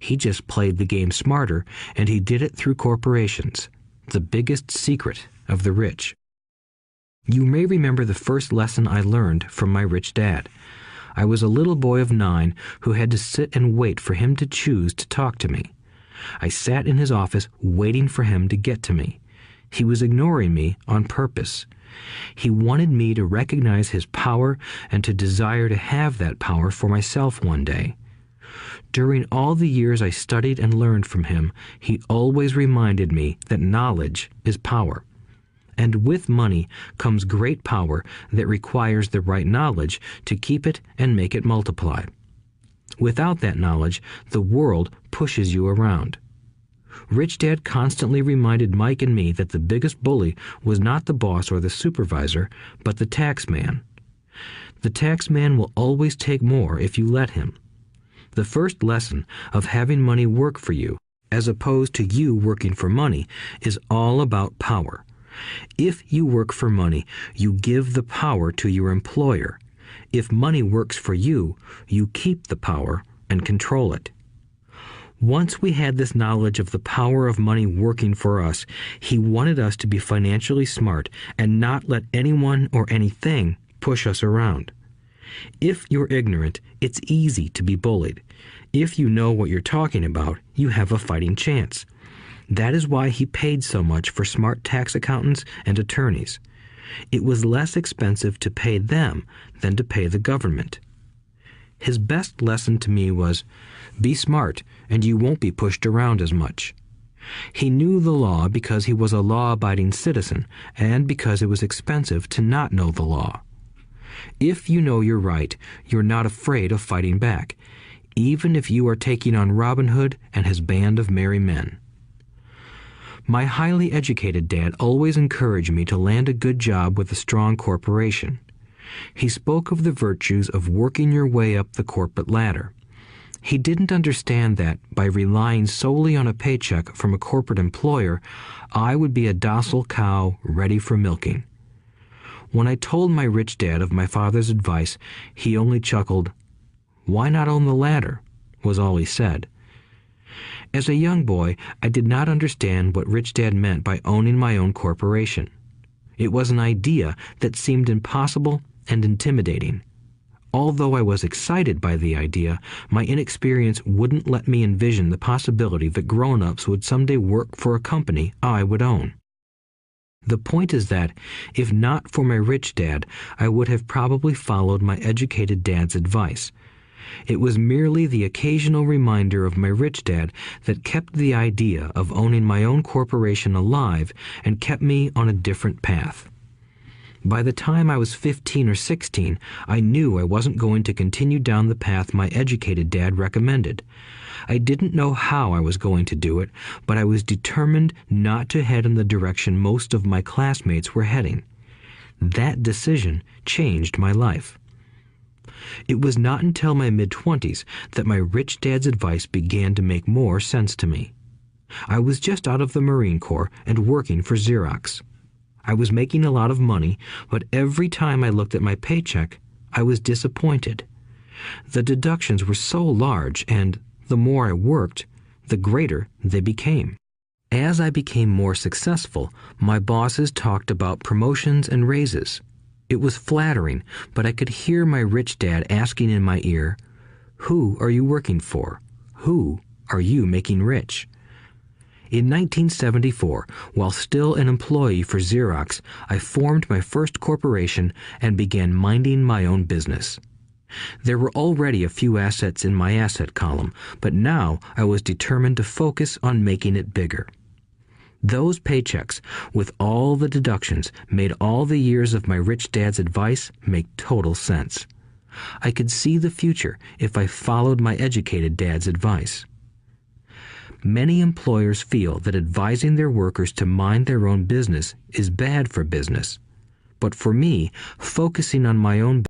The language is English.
He just played the game smarter, and he did it through corporations, the biggest secret of the rich. You may remember the first lesson I learned from my rich dad. I was a little boy of 9 who had to sit and wait for him to choose to talk to me. I sat in his office waiting for him to get to me. He was ignoring me on purpose. He wanted me to recognize his power and to desire to have that power for myself one day. During all the years I studied and learned from him, he always reminded me that knowledge is power. And with money comes great power that requires the right knowledge to keep it and make it multiply. Without that knowledge, the world pushes you around. Rich Dad constantly reminded Mike and me that the biggest bully was not the boss or the supervisor, but the tax man. The tax man will always take more if you let him. The first lesson of having money work for you, as opposed to you working for money, is all about power. If you work for money, you give the power to your employer. If money works for you, you keep the power and control it. Once we had this knowledge of the power of money working for us, he wanted us to be financially smart and not let anyone or anything push us around. If you're ignorant, it's easy to be bullied. If you know what you're talking about, you have a fighting chance. That is why he paid so much for smart tax accountants and attorneys. It was less expensive to pay them than to pay the government. His best lesson to me was, be smart and you won't be pushed around as much. He knew the law because he was a law-abiding citizen and because it was expensive to not know the law. If you know you're right, you're not afraid of fighting back, even if you are taking on Robin Hood and his band of merry men. My highly educated dad always encouraged me to land a good job with a strong corporation. He spoke of the virtues of working your way up the corporate ladder. He didn't understand that, by relying solely on a paycheck from a corporate employer, I would be a docile cow ready for milking. When I told my rich dad of my father's advice, he only chuckled. "Why not own the ladder?" was all he said. As a young boy, I did not understand what Rich Dad meant by owning my own corporation. It was an idea that seemed impossible and intimidating. Although I was excited by the idea, my inexperience wouldn't let me envision the possibility that grown-ups would someday work for a company I would own. The point is that, if not for my rich dad, I would have probably followed my educated dad's advice. It was merely the occasional reminder of my rich dad that kept the idea of owning my own corporation alive and kept me on a different path. By the time I was 15 or 16, I knew I wasn't going to continue down the path my educated dad recommended. I didn't know how I was going to do it, but I was determined not to head in the direction most of my classmates were heading. That decision changed my life. It was not until my mid-20s that my rich dad's advice began to make more sense to me. I was just out of the Marine Corps and working for Xerox. I was making a lot of money, but every time I looked at my paycheck, I was disappointed. The deductions were so large, and the more I worked, the greater they became. As I became more successful, my bosses talked about promotions and raises. It was flattering, but I could hear my rich dad asking in my ear, "Who are you working for? Who are you making rich?" In 1974, while still an employee for Xerox, I formed my first corporation and began minding my own business. There were already a few assets in my asset column, but now I was determined to focus on making it bigger. Those paychecks, with all the deductions, made all the years of my rich dad's advice make total sense. I could see the future if I followed my educated dad's advice. Many employers feel that advising their workers to mind their own business is bad for business. But for me, focusing on my own